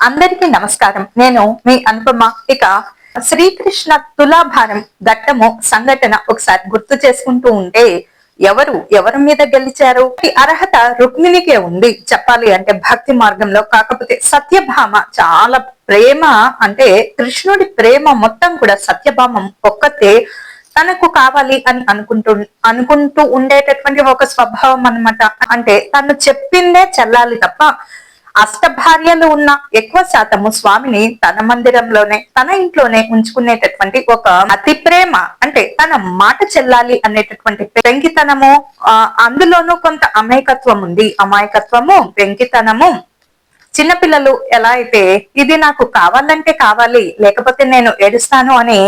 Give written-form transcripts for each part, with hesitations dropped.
అందరికీ నమస్కారం. నేను మీ అనుపమ. ఇక శ్రీకృష్ణ తులాభారం ఘట్టము సంఘటన ఒకసారి గుర్తు చేసుకుంటూ ఉంటే ఎవరి మీద గెలిచారు? ఈ అర్హత రుక్మిణికే ఉంది చెప్పాలి అంటే భక్తి మార్గంలో. కాకపోతే సత్యభామ చాలా ప్రేమ, అంటే కృష్ణుడి ప్రేమ మొత్తం కూడా సత్యభామ ఒక్కతే తనకు కావాలి అని అనుకుంటూ ఉండేటటువంటి ఒక స్వభావం అన్నమాట. అంటే తను చెప్పిందే చెల్లాలి తప్ప అష్టభార్యలు ఉన్న ఎక్కువ శాతము స్వామిని తన మందిరంలోనే తన ఇంట్లోనే ఉంచుకునేటటువంటి ఒక అతి ప్రేమ, అంటే తన మాట చెల్లాలి అనేటటువంటి పెంకితనము, అందులోనూ కొంత అమాయకత్వము పెంకితనము. చిన్నపిల్లలు ఎలా అయితే ఇది నాకు కావాలంటే కావాలి లేకపోతే నేను ఏడుస్తాను అని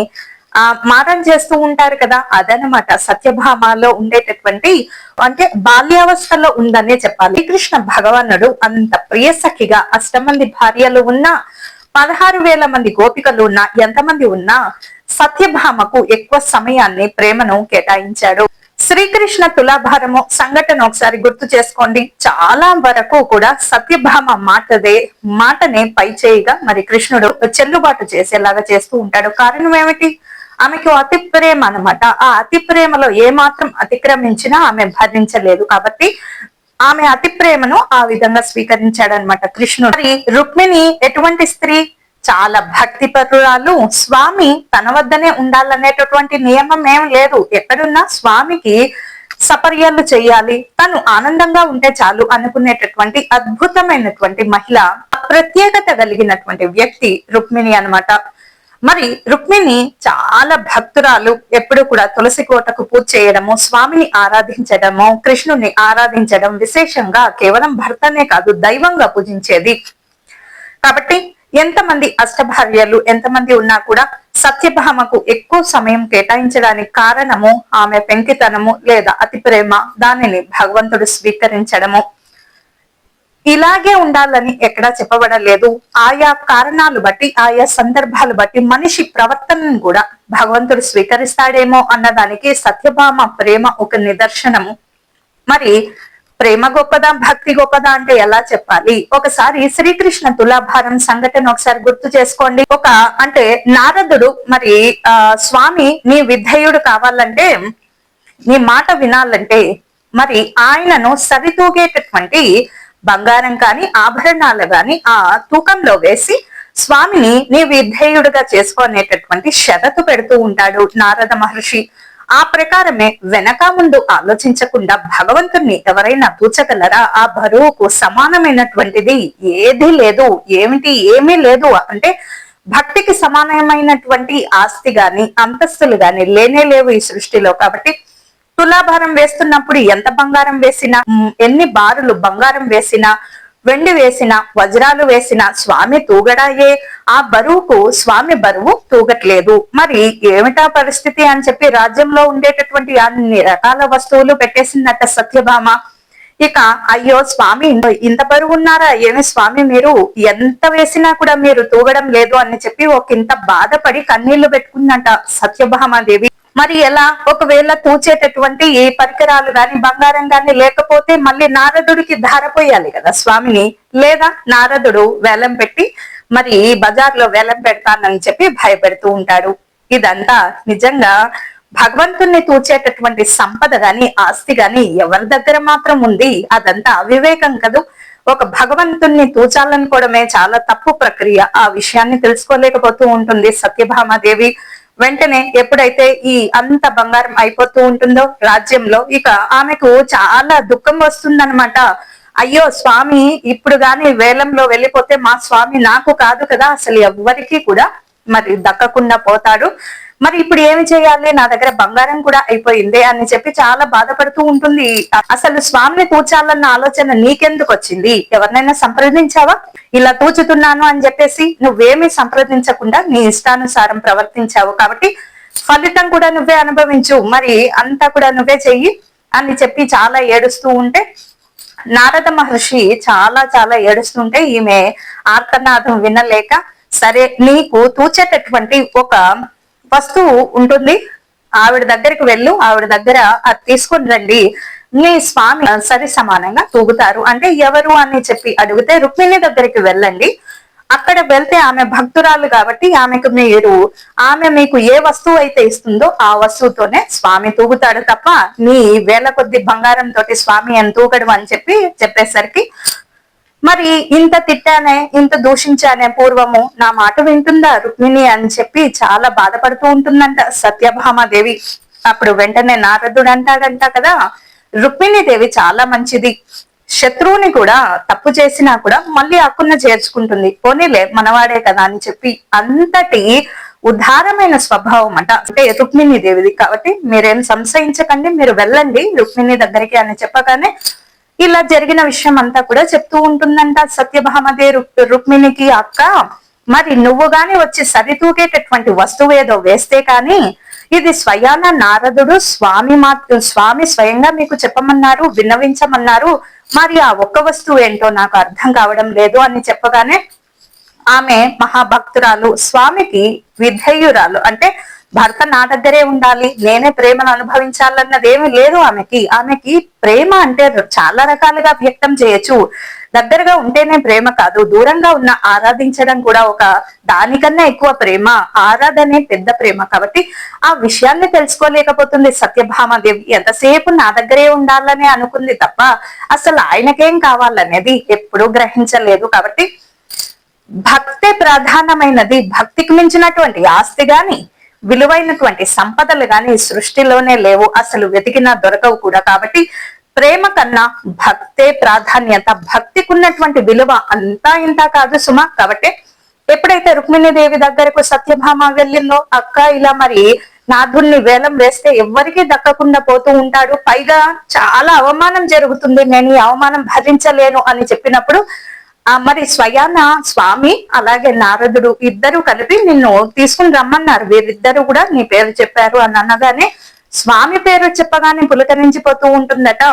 మారం చేస్తూ ఉంటారు కదా, అదనమాట సత్యభామలో ఉండేటటువంటి, అంటే బాల్యావస్థలో ఉందనే చెప్పాలి. శ్రీకృష్ణ భగవానుడు అంత ప్రియసఖిగా అష్టమంది భార్యలు ఉన్నా 16,000 మంది గోపికలు ఉన్నా ఎంతమంది ఉన్నా సత్యభామకు ఎక్కువ సమయాన్ని ప్రేమను కేటాయించాడు. శ్రీకృష్ణ తులాభారము సంఘటన ఒకసారి గుర్తు చేసుకోండి. చాలా వరకు కూడా సత్యభామ మాటనే పై చేయిగా మరి కృష్ణుడు చెల్లుబాటు చేసేలాగా చేస్తూ ఉంటాడు. కారణం ఏమిటి? ఆమెకు అతి ప్రేమ అనమాట. ఆ అతి ప్రేమలో ఏ మాత్రం అతిక్రమించినా ఆమె భరించలేదు కాబట్టి ఆమె అతి ప్రేమను ఆ విధంగా స్వీకరించాడనమాట కృష్ణుడు. మరి రుక్మిణి ఎటువంటి స్త్రీ? చాలా భక్తిపరురాలు. స్వామి తన వద్దనే ఉండాలనేటటువంటి నియమం ఏం లేదు. ఎక్కడున్నా స్వామికి సపర్యాలు చేయాలి, తను ఆనందంగా ఉంటే చాలు అనుకునేటటువంటి అద్భుతమైనటువంటి మహిళ, ప్రత్యేకత కలిగినటువంటి వ్యక్తి రుక్మిణి అన్నమాట. మరి రుక్మిణి చాలా భక్తురాలు. ఎప్పుడు కూడా తులసి కోటకు పూజ చేయడము, స్వామిని ఆరాధించడము, కృష్ణుని ఆరాధించడం, విశేషంగా కేవలం భర్తనే కాదు దైవంగా పూజించేది. కాబట్టి ఎంతమంది అష్టభార్యలు ఎంతమంది ఉన్నా కూడా సత్యభామకు ఎక్కువ సమయం కేటాయించడానికి కారణము ఆమె పెంకితనము లేదా అతి ప్రేమ. దానిని భగవంతుడు స్వీకరించడము. ఇలాగే ఉండాలని ఎక్కడా చెప్పబడలేదు. ఆయా కారణాలు బట్టి ఆయా సందర్భాలు బట్టి మనిషి ప్రవర్తనను కూడా భగవంతుడు స్వీకరిస్తాడేమో అన్నదానికి సత్యభామ ప్రేమ ఒక నిదర్శనము. మరి ప్రేమ గొప్పదా భక్తి గొప్పదా అంటే ఎలా చెప్పాలి? ఒకసారి శ్రీకృష్ణ తులాభారం సంఘటన ఒకసారి గుర్తు చేసుకోండి. అంటే నారదుడు మరి స్వామి నీ విధేయుడు కావాలంటే, నీ మాట వినాలంటే మరి ఆయనను సరితూగేటటువంటి బంగారం కాని ఆభరణాలు గాని ఆ తూకంలో వేసి స్వామిని నీ విధేయుడుగా చేసుకునేటటువంటి షరతు పెడుతూ ఉంటాడు నారద మహర్షి. ఆ ప్రకారమే వెనక ముందు ఆలోచించకుండా భగవంతుణ్ణి ఎవరైనా తూచగలరా? ఆ బరువుకు సమానమైనటువంటిది ఏది లేదు. ఏమీ లేదు. అంటే భక్తికి సమానమైనటువంటి ఆస్తి గాని అంతస్తులు గాని లేనే లేవు ఈ సృష్టిలో. కాబట్టి తులాభారం వేస్తున్నప్పుడు ఎంత బంగారం వేసినా, ఎన్ని బారులు బంగారం వేసినా, వెండి వేసినా, వజ్రాలు వేసినా స్వామి తూగడాయే. ఆ బరువుకు స్వామి బరువు తూగట్లేదు. మరి ఏమిటా పరిస్థితి అని చెప్పి రాజ్యంలో ఉండేటటువంటి అన్ని రకాల వస్తువులు పెట్టేసిందట సత్యభామ. ఇక అయ్యో స్వామి ఇంత బరువు ఉన్నారా ఏమి స్వామి, మీరు ఎంత వేసినా కూడా మీరు తూగడం లేదు అని చెప్పి ఇంత బాధపడి కన్నీళ్లు పెట్టుకుందంట సత్యభామాదేవి. మరి ఎలా? ఒకవేళ తూచేటటువంటి ఏ పరికరాలు గాని బంగారం గాని లేకపోతే మళ్ళీ నారదుడికి ధారపోయాలి కదా స్వామిని. లేదా నారదుడు వేలం పెట్టి మరి బజార్లో వేలం పెడతానని చెప్పి భయపెడుతూ ఉంటాడు. ఇదంతా నిజంగా భగవంతుణ్ణి తూచేటటువంటి సంపద గాని ఆస్తి గాని ఎవరి దగ్గర మాత్రం ఉంది? అదంతా అవివేకం కదూ. ఒక భగవంతుణ్ణి తూచాలనుకోవడమే చాలా తప్పు ప్రక్రియ. ఆ విషయాన్ని తెలుసుకోలేకపోతూ ఉంటుంది సత్యభామాదేవి. వెంటనే ఎప్పుడైతే ఈ అంత బంగారం అయిపోతూ ఉంటుందో రాజ్యంలో, ఇక ఆమెకు చాలా దుఃఖం వస్తుందన్నమాట. అయ్యో స్వామి ఇప్పుడు గాని వేలంలో వెళ్ళిపోతే మా స్వామి నాకు కాదు కదా, అసలు ఎవ్వరికీ కూడా మరి దక్కకుండా పోతాడు. మరి ఇప్పుడు ఏమి చేయాలి? నా దగ్గర బంగారం కూడా అయిపోయింది అని చెప్పి చాలా బాధపడుతూ ఉంటుంది. అసలు స్వామిని తూచాలన్న ఆలోచన నీకెందుకు వచ్చింది? ఎవరినైనా సంప్రదించావా? ఇలా తూచుతున్నాను అని చెప్పేసి నువ్వేమీ సంప్రదించకుండా నీ ఇష్టానుసారం ప్రవర్తించావు కాబట్టి ఫలితం కూడా నువ్వే అనుభవించు, మరి అంతా కూడా నువ్వే చెయ్యి అని చెప్పి చాలా ఏడుస్తూ ఉంటే నారద మహర్షి చాలా ఏడుస్తుంటే ఈమె ఆర్తనాదం వినలేక, సరే నీకు తూచేటటువంటి ఒక వస్తువు ఉంటుంది, ఆవిడ దగ్గరికి వెళ్ళు, ఆవిడ దగ్గర అది తీసుకుని రండి, నీ స్వామి సరి సమానంగా తూగుతారు అంటే ఎవరు అని చెప్పి అడిగితే రుక్మిణి దగ్గరికి వెళ్ళండి, అక్కడ వెళ్తే ఆమె భక్తురాలు కాబట్టి ఆమె మీకు ఏ వస్తువు అయితే ఇస్తుందో ఆ వస్తువుతోనే స్వామి తూగుతాడు తప్ప నీ వేల కొద్ది బంగారం తోటి స్వామి అని తూగడు అని చెప్పేసరికి మరి ఇంత తిట్టానే ఇంత దూషించానే పూర్వము నా మాట వింటుందా రుక్మిణి అని చెప్పి చాలా బాధపడుతూ ఉంటుందంట సత్యభామాదేవి. అప్పుడు వెంటనే నారదుడు అంటాడంట కదా, రుక్మిణీదేవి చాలా మంచిది, శత్రువుని కూడా తప్పు చేసినా కూడా మళ్ళీ అక్కున చేర్చుకుంటుంది, పోనీలే మనవాడే కదా అని చెప్పి అంతటి ఉదారమైన స్వభావం అంటే రుక్మిణీ దేవిది. కాబట్టి మీరేం సంశయించకండి, మీరు వెళ్ళండి రుక్మిణి దగ్గరికి అని చెప్పగానే ఇలా జరిగిన విషయం అంతా కూడా చెప్తూ ఉంటుందంట సత్యభామదే రుక్మిణికి, అక్క మరి నువ్వు గాని వచ్చి సరితూగేటటువంటి వస్తువు ఏదో వేస్తే కాని ఇది స్వయాన నారదుడు స్వామి స్వయంగా మీకు చెప్పమన్నారు, విన్నవించమన్నారు, మరి ఆ ఒక్క వస్తువు ఏంటో నాకు అర్థం కావడం లేదు అని చెప్పగానే ఆమె మహాభక్తురాలు, స్వామికి విధేయురాలు. అంటే భర్త నా దగ్గరే ఉండాలి, నేనే ప్రేమను అనుభవించాలన్నది ఏమీ లేదు ఆమెకి ప్రేమ అంటే చాలా రకాలుగా వ్యక్తం చేయొచ్చు. దగ్గరగా ఉంటేనే ప్రేమ కాదు, దూరంగా ఉన్న ఆరాధించడం కూడా ఒక దానికన్నా ఎక్కువ ప్రేమ, ఆరాధనే పెద్ద ప్రేమ. కాబట్టి ఆ విషయాన్ని తెలుసుకోలేకపోతుంది సత్యభామాదేవి. ఎంతసేపు నా దగ్గరే ఉండాలని అనుకుంది తప్ప అసలు ఆయనకేం కావాలనేది ఎప్పుడూ గ్రహించలేదు. కాబట్టి భక్తే ప్రధానమైనది, భక్తికి మించినటువంటి ఆస్తి గాని విలువైనటువంటి సంపదలు గాని సృష్టిలోనే లేవు, అసలు వెతికినా దొరకవు కూడా. కాబట్టి ప్రేమ కన్నా భక్తే ప్రాధాన్యత, భక్తికి ఉన్నటువంటి విలువ అంతా ఇంత కాదు సుమ. కాబట్టి ఎప్పుడైతే రుక్మిణీదేవి దగ్గరకు సత్యభామ వెళ్ళిందో, అక్క ఇలా మరి నాథుణ్ణి వేలం వేస్తే ఎవ్వరికీ దక్కకుండా పోతూ ఉంటాడు, పైగా చాలా అవమానం జరుగుతుంది, నేను ఈ అవమానం భరించలేను అని చెప్పినప్పుడు మరి స్వయాన స్వామి అలాగే నారదుడు ఇద్దరు కలిపి నిన్ను తీసుకుని రమ్మన్నారు, వీరిద్దరు కూడా నీ పేరు చెప్పారు అని అనగానే స్వామి పేరు చెప్పగానే పులకరించిపోతూ ఉంటుందట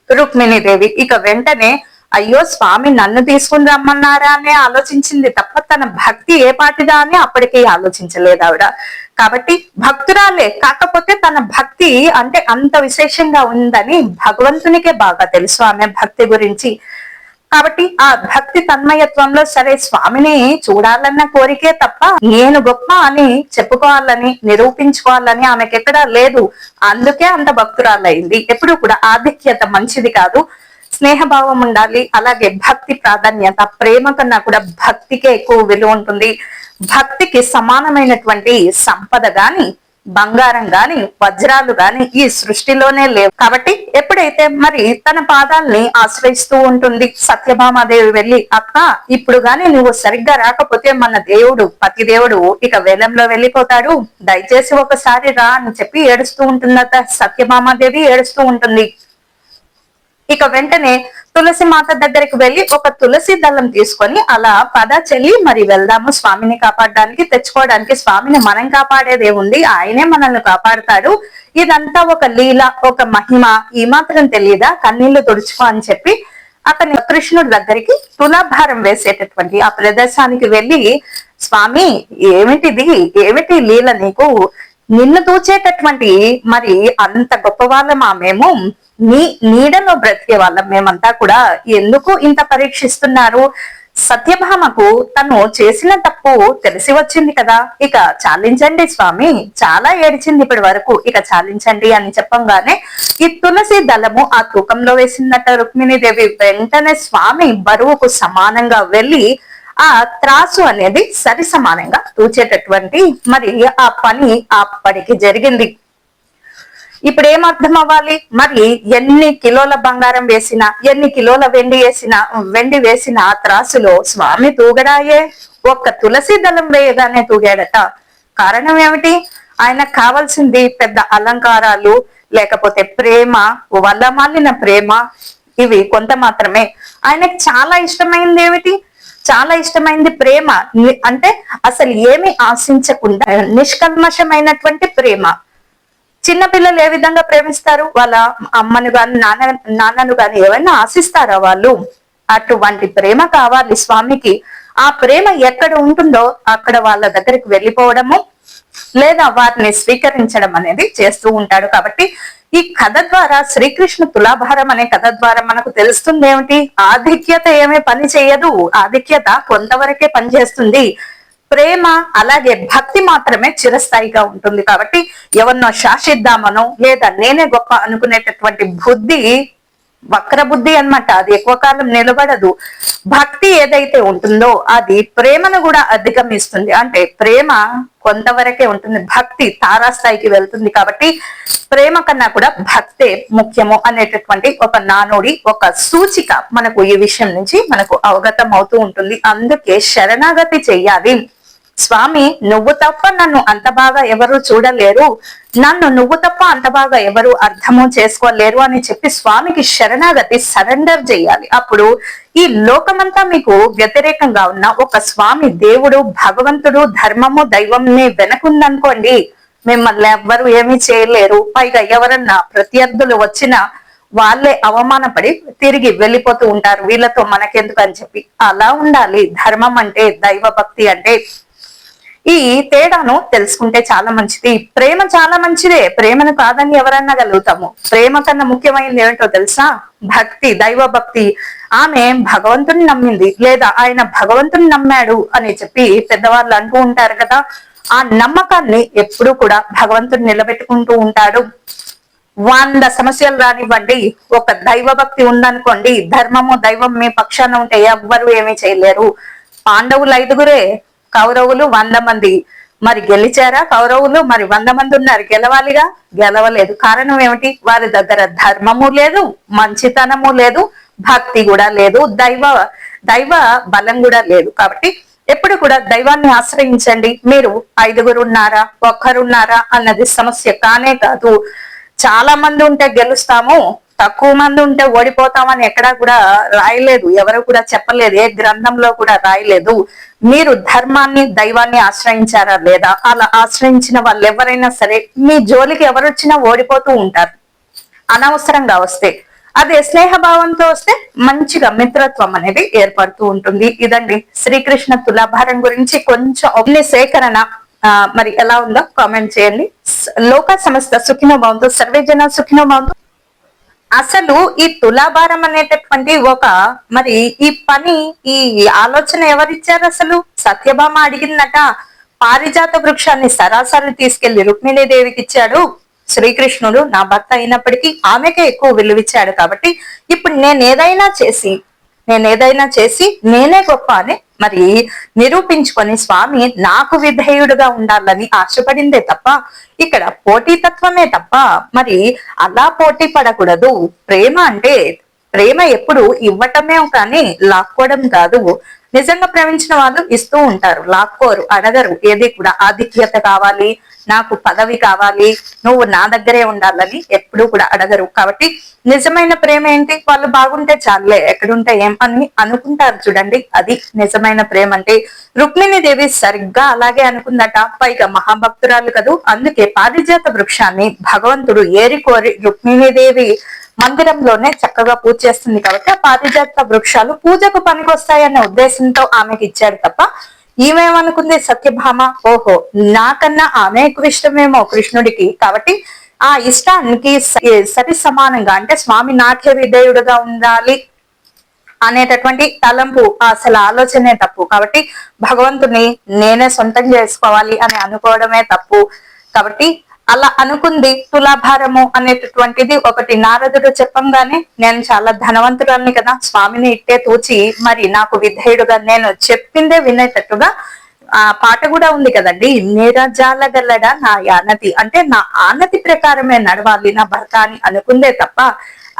రుక్మిణీదేవి. ఇక వెంటనే అయ్యో స్వామి నన్ను తీసుకుని రమ్మన్నారా అని ఆలోచించింది తప్ప తన భక్తి ఏ పాటిదా అని అప్పటికీ ఆలోచించలేదు ఆవిడ. కాబట్టి భక్తురాలే, కాకపోతే తన భక్తి అంటే అంత విశేషంగా ఉందని భగవంతునికే బాగా తెలుసు ఆమె భక్తి గురించి. కాబట్టి ఆ భక్తి తన్మయత్వంలో సరే స్వామిని చూడాలన్న కోరికే తప్ప నేను గొప్ప అని చెప్పుకోవాలని నిరూపించుకోవాలని ఆమెకి ఎక్కడా లేదు. అందుకే అంత భక్తురాలైంది. ఎప్పుడు కూడా ఆధిక్యత మంచిది కాదు, స్నేహభావం ఉండాలి. అలాగే భక్తి ప్రాధాన్యత, ప్రేమ కన్నా కూడా భక్తికే ఎక్కువ విలువ ఉంటుంది. భక్తికి సమానమైనటువంటి సంపద గాని బంగారం గాని వజ్రాలు గాని ఈ సృష్టిలోనే లేవు. కాబట్టి ఎప్పుడైతే మరి తన పాదాలని ఆశ్రయిస్తూ ఉంటుంది సత్యభామాదేవి వెళ్ళి, అక్క ఇప్పుడు గాని నువ్వు సరిగ్గా రాకపోతే మన దేవుడు పతిదేవుడు ఇక వేలంలో వెళ్ళిపోతాడు, దయచేసి ఒకసారి రా అని చెప్పి ఏడుస్తూ ఉంటుందట సత్యభామాదేవి, ఏడుస్తూ ఉంటుంది. ఇక వెంటనే తులసి మాత దగ్గరికి వెళ్ళి ఒక తులసి దళం తీసుకొని అలా పద చెల్లి మరి వెళ్దాము స్వామిని కాపాడడానికి, తెచ్చుకోవడానికి. స్వామిని మనం కాపాడేదే ఉంది, ఆయనే మనల్ని కాపాడుతాడు, ఇదంతా ఒక లీల, ఒక మహిమ, ఈ మాత్రం తెలియదా, కన్నీళ్లు తుడుచుకో అని చెప్పి అతని కృష్ణుడి దగ్గరికి తులాభారం వేసేటటువంటి ఆ ప్రదేశానికి వెళ్ళి, స్వామి ఏమిటి లీల నీకు, నిన్ను తూచేటటువంటి మరి అంత గొప్ప వాళ్ళమా మేము, నీ నీడలో బ్రతికే వాళ్ళం మేమంతా కూడా, ఎందుకు ఇంత పరీక్షిస్తున్నారు? సత్యభామకు తను చేసిన తప్పు తెలిసి వచ్చింది కదా, ఇక చాలించండి స్వామి, చాలా ఏడిచింది ఇప్పటి వరకు, ఇక చాలించండి అని చెప్పంగానే ఈ తులసి దళము ఆ తూకంలో వేసిందట రుక్మిణీదేవి. వెంటనే స్వామి బరువుకు సమానంగా వెళ్ళి ఆ త్రాసు అనేది సరి సమానంగా తూచేటటువంటి మరి ఆ పని అప్పటికి జరిగింది. ఇప్పుడు ఏమర్థం అవ్వాలి, మరి ఎన్ని కిలోల బంగారం వేసినా ఎన్ని కిలోల వెండి వేసిన ఆ త్రాసులో స్వామి తూగడాయే, ఒక్క తులసి దళం వేయగానే తూగాడట. కారణం ఏమిటి? ఆయనకు కావాల్సింది పెద్ద అలంకారాలు లేకపోతే ప్రేమ, వల్లమాలిన ప్రేమ, ఇవి కొంత మాత్రమే. ఆయనకు చాలా ఇష్టమైంది ఏమిటి? చాలా ఇష్టమైంది ప్రేమ. అంటే అసలు ఏమి ఆశించకుండా నిష్కల్మషమైనటువంటి ప్రేమ. చిన్నపిల్లలు ఏ విధంగా ప్రేమిస్తారు? వాళ్ళ అమ్మను గాని నాన్నను గాని ఏమైనా ఆశిస్తారా వాళ్ళు? అటువంటి ప్రేమ కావాలి స్వామికి. ఆ ప్రేమ ఎక్కడ ఉంటుందో అక్కడ వాళ్ళ దగ్గరికి వెళ్ళిపోవడము లేదా వారిని స్వీకరించడం అనేది చేస్తూ ఉంటాడు. కాబట్టి ఈ కథ ద్వారా శ్రీకృష్ణ తులాభారం అనే కథ ద్వారా మనకు తెలుస్తుంది ఏమిటి? ఆధిక్యత ఏమీ పని చేయదు, ఆధిక్యత కొంతవరకే పనిచేస్తుంది. ప్రేమ అలాగే భక్తి మాత్రమే చిరస్థాయిగా ఉంటుంది. కాబట్టి ఎవరినో శాసిద్దామనో లేదా నేనే గొప్ప అనుకునేటటువంటి బుద్ధి వక్ర బుద్ధి అన్నమాట. అది ఎక్కువ కాలం నిలబడదు. భక్తి ఏదైతే ఉంటుందో అది ప్రేమను కూడా అధిగమిస్తుంది. అంటే ప్రేమ కొంతవరకే ఉంటుంది, భక్తి తారాస్థాయికి వెళ్తుంది. కాబట్టి ప్రేమ కన్నా కూడా భక్తే ముఖ్యము అనేటటువంటి ఒక నానుడి, ఒక సూచిక మనకు ఈ విషయం నుంచి మనకు అవగతం అవుతూ ఉంటుంది. అందుకే శరణాగతి చెయ్యాలి. స్వామి, నువ్వు తప్ప నన్ను అంత బాగా ఎవరు చూడలేరు, నన్ను నువ్వు తప్ప అంత బాగా ఎవరు అర్థము చేసుకోలేరు అని చెప్పి స్వామికి శరణాగతి, సరెండర్ చేయాలి. అప్పుడు ఈ లోకమంతా మీకు వ్యతిరేకంగా ఉన్న ఒక స్వామి, దేవుడు, భగవంతుడు, ధర్మము, దైవంని వెనకుందనుకోండి, మిమ్మల్ని ఎవ్వరు ఏమీ చేయలేరు. పైగా ఎవరన్నా ప్రత్యర్థులు వచ్చినా వాళ్ళే అవమానపడి తిరిగి వెళ్ళిపోతూ ఉంటారు, వీళ్ళతో మనకెందుకు అని చెప్పి. అలా ఉండాలి ధర్మం అంటే, దైవ భక్తి అంటే. ఈ తేడాను తెలుసుకుంటే చాలా మంచిది. ప్రేమ చాలా మంచిదే, ప్రేమను కాదని ఎవరన్నా గలుగుతాము. ప్రేమ కన్నా ముఖ్యమైనది ఏమిటో తెలుసా? భక్తి, దైవ భక్తి. ఆమె భగవంతుని నమ్మింది, లేదా ఆయన భగవంతుని నమ్మాడు అని చెప్పి పెద్దవాళ్ళు అంటూ ఉంటారు కదా. ఆ నమ్మకాన్ని ఎప్పుడూ కూడా భగవంతుడు నిలబెట్టుకుంటూ ఉంటాడు. 100 సమస్యలు రానివ్వండి, ఒక దైవ భక్తి ఉందనుకోండి, ధర్మము దైవం మీ పక్షాన ఉంటే ఎవ్వరు ఏమీ చేయలేరు. పాండవులు 5గురే, కౌరవులు 100 మంది. మరి గెలిచారా కౌరవులు? మరి 100 మంది ఉన్నారు, గెలవాలిగా, గెలవలేదు. కారణం ఏమిటి? వారి దగ్గర ధర్మము లేదు, మంచితనము లేదు, భక్తి కూడా లేదు, దైవ బలం కూడా లేదు. కాబట్టి ఎప్పుడు కూడా దైవాన్ని ఆశ్రయించండి. మీరు 5గురు ఉన్నారా, ఒక్కరున్నారా అన్నది సమస్య కానే కాదు. చాలా మంది ఉంటే గెలుస్తాము, తక్కువ మంది ఉంటే ఓడిపోతామని ఎక్కడా కూడా రాయలేదు, ఎవరు కూడా చెప్పలేదు, ఏ గ్రంథంలో కూడా రాయలేదు. మీరు ధర్మాన్ని, దైవాన్ని ఆశ్రయించారా లేదా? అలా ఆశ్రయించిన వాళ్ళు ఎవరైనా సరే మీ జోలికి ఎవరు వచ్చినా ఓడిపోతూ ఉంటారు, అనవసరంగా వస్తే. అదే స్నేహభావంతో వస్తే మంచిగా మిత్రత్వం అనేది ఏర్పడుతూ ఉంటుంది. ఇదండి శ్రీకృష్ణ తులాభారం గురించి కొంచెం సేకరణ. మరి ఎలా ఉందో కామెంట్ చేయండి. లోక సమస్త సుఖినో భవంతు, సర్వే జన సుఖినో భవంతు. అసలు ఈ తులాభారం అనేటటువంటి మరి ఈ పని, ఈ ఆలోచన ఎవరిచ్చారు? అసలు సత్యభామ అడిగిందట. పారిజాత వృక్షాన్ని సరాసరి తీసుకెళ్లి రుక్మిణీదేవికి ఇచ్చాడు శ్రీకృష్ణుడు. నా భర్త అయినప్పటికీ ఆమెకే ఎక్కువ విలువిచ్చాడు. కాబట్టి ఇప్పుడు నేనేదైనా చేసి నేనే గొప్ప అని మరి నిరూపించుకొని స్వామి నాకు విధేయుడుగా ఉండాలని ఆశపడిందే తప్ప ఇక్కడ పోటీతత్వమే తప్ప మరి అలా పోటీ పడకూడదు. ప్రేమ ఎప్పుడు ఇవ్వటమే కానీ లాక్కోవడం కాదు. నిజంగా ప్రేమించిన వాళ్ళు ఇస్తూ ఉంటారు, లాక్కోరు, అడగరు. ఏది కూడా ఆధిక్యత కావాలి, నాకు పదవి కావాలి, నువ్వు నా దగ్గరే ఉండాలని ఎప్పుడూ కూడా అడగరు. కాబట్టి నిజమైన ప్రేమ ఏంటి? వాళ్ళు బాగుంటే చాలే, ఎక్కడుంటే ఏం అని అనుకుంటారు చూడండి, అది నిజమైన ప్రేమ అంటే. రుక్మిణీదేవి సరిగ్గా అలాగే అనుకుందట. పైగా మహాభక్తురాలు కదూ. అందుకే పారిజాత వృక్షాన్ని భగవంతుడు ఏరి కోరి రుక్మిణీదేవి మందిరంలోనే చక్కగా పూజ చేస్తుంది. కాబట్టి ఆ పారిజాత వృక్షాలు పూజకు పనికొస్తాయనే ఉద్దేశంతో ఆమెకి ఇచ్చాడు తప్ప ఈమెమనుకుంది సత్యభామ, ఓహో నాకన్నా ఆమె ఎక్కువ ఇష్టమేమో కృష్ణుడికి, కాబట్టి ఆ ఇష్టానికి సరి సమానంగా అంటే స్వామి నాట్య విధేయుడుగా ఉండాలి అనేటటువంటి తలంపు, అసలు ఆలోచనే తప్పు. కాబట్టి భగవంతుని నేనే సొంతం చేసుకోవాలి అని అనుకోవడమే తప్పు. కాబట్టి అలా అనుకుంది. తులాభారము అనేటటువంటిది ఒకటి నారదుడు చెప్పంగానే నేను చాలా ధనవంతురాల్ని కదా, స్వామిని ఇట్టే తూచి మరి నాకు విధేయుడుగా నేను చెప్పిందే వినేటట్టుగా ఆ పాట కూడా ఉంది కదండి, నిరజాలగల్లడ నా ఆనతి, అంటే నా ఆనతి ప్రకారమే నడవాలి నా భర్త అని అనుకుందే తప్ప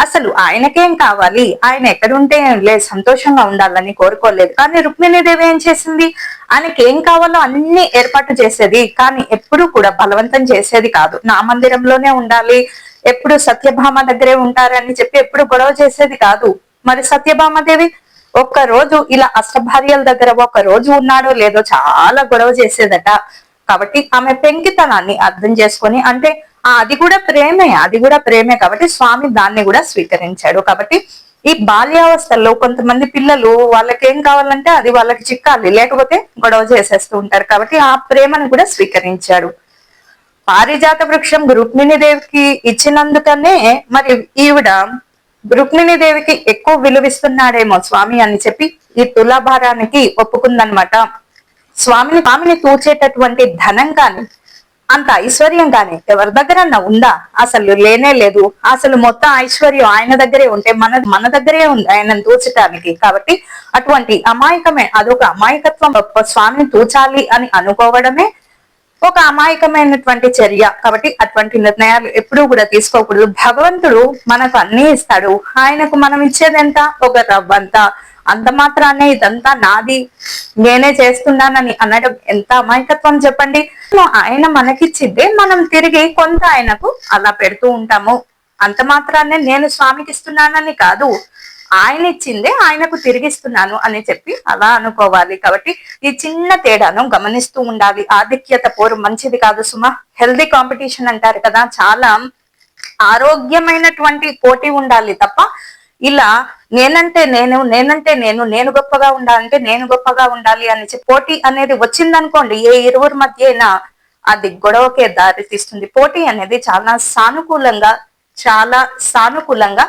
అసలు ఆయనకేం కావాలి, ఆయన ఎక్కడుంటే లేదు సంతోషంగా ఉండాలని కోరుకోలేదు. కానీ రుక్మిణీదేవి ఏం చేసింది? ఆయనకి ఏం కావాలో అన్ని ఏర్పాటు చేసేది, కానీ ఎప్పుడు కూడా బలవంతం చేసేది కాదు. నా మందిరంలోనే ఉండాలి, ఎప్పుడు సత్యభామ దగ్గరే ఉంటారని చెప్పి ఎప్పుడు గొడవ చేసేది కాదు. మరి సత్యభామదేవి ఒక్క రోజు ఇలా అష్టభార్యల దగ్గర ఒక రోజు ఉన్నాడో లేదో చాలా గొడవ చేసేదట. కాబట్టి ఆమె పెంకితనాన్ని అర్థం చేసుకొని, అంటే అది కూడా ప్రేమే కాబట్టి స్వామి దాన్ని కూడా స్వీకరించాడు. కాబట్టి ఈ బాల్యావస్థల్లో కొంతమంది పిల్లలు వాళ్ళకి ఏం కావాలంటే అది వాళ్ళకి చిక్కాలి, లేకపోతే గొడవ చేసేస్తూ ఉంటారు. కాబట్టి ఆ ప్రేమను కూడా స్వీకరించాడు. పారిజాత వృక్షం రుక్మిణీదేవికి ఇచ్చినందుకనే మరి ఈవిడ రుక్మిణీదేవికి ఎక్కువ విలువిస్తున్నాడేమో స్వామి అని చెప్పి ఈ తులాభారానికి ఒప్పుకుందనమాట. స్వామిని తూచేటటువంటి ధనం కానీ, అంత ఐశ్వర్యం కానీ ఎవరి దగ్గర ఉందా? అసలు లేనే లేదు. అసలు మొత్తం ఐశ్వర్యం ఆయన దగ్గరే ఉంటే మన దగ్గరే ఉంది ఆయనను తూచటానికి. కాబట్టి అటువంటి అదొక అమాయకత్వం. స్వామిని తూచాలి అని అనుకోవడమే ఒక అమాయకమైనటువంటి చర్య. కాబట్టి అటువంటి నిర్ణయాలు ఎప్పుడూ కూడా తీసుకోకూడదు. భగవంతుడు మనకు అన్ని ఇస్తాడు, ఆయనకు మనం ఇచ్చేదెంత? ఒక రవ్వంత. అంత మాత్రాన్ని ఇదంతా నాది, నేనే చేస్తున్నానని అనడం ఎంత అమాయకత్వం చెప్పండి. ఆయన మనకిచ్చిద్దే మనం తిరిగి కొంత ఆయనకు అలా పెడుతూ ఉంటాము. అంత మాత్రాన్ని నేను స్వామికి ఇస్తున్నానని కాదు, ఆయన ఇచ్చిందే ఆయనకు తిరిగిస్తున్నాను అని చెప్పి అలా అనుకోవాలి. కాబట్టి ఈ చిన్న తేడాను గమనిస్తూ ఉండాలి. ఆధిక్యత పోరు మంచిది కాదు సుమా. హెల్దీ కాంపిటీషన్ అంటారు కదా, చాలా ఆరోగ్యమైనటువంటి పోటీ ఉండాలి తప్ప ఇలా నేనంటే నేను గొప్పగా ఉండాలంటే నేను గొప్పగా ఉండాలి అని చెప్పి పోటీ అనేది వచ్చిందనుకోండి, ఏ ఇరువురి మధ్య అయినా అది గొడవకే దారి తీస్తుంది. పోటీ అనేది చాలా సానుకూలంగా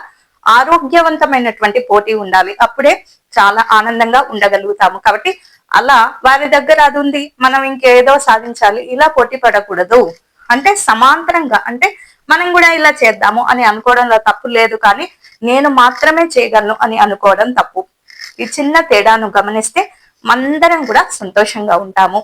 ఆరోగ్యవంతమైనటువంటి పోటీ ఉండాలి. అప్పుడే చాలా ఆనందంగా ఉండగలుగుతాము. కాబట్టి అలా వారి దగ్గర అది ఉంది, మనం ఇంకేదో సాధించాలి, ఇలా పోటీ పడకూడదు. అంటే సమాంతరంగా, అంటే మనం కూడా ఇలా చేద్దాము అని అనుకోవడంలో తప్పు లేదు, కానీ నేను మాత్రమే చేయగలను అని అనుకోవడం తప్పు. ఈ చిన్న తేడాను గమనిస్తే మందరం కూడా సంతోషంగా ఉంటాము.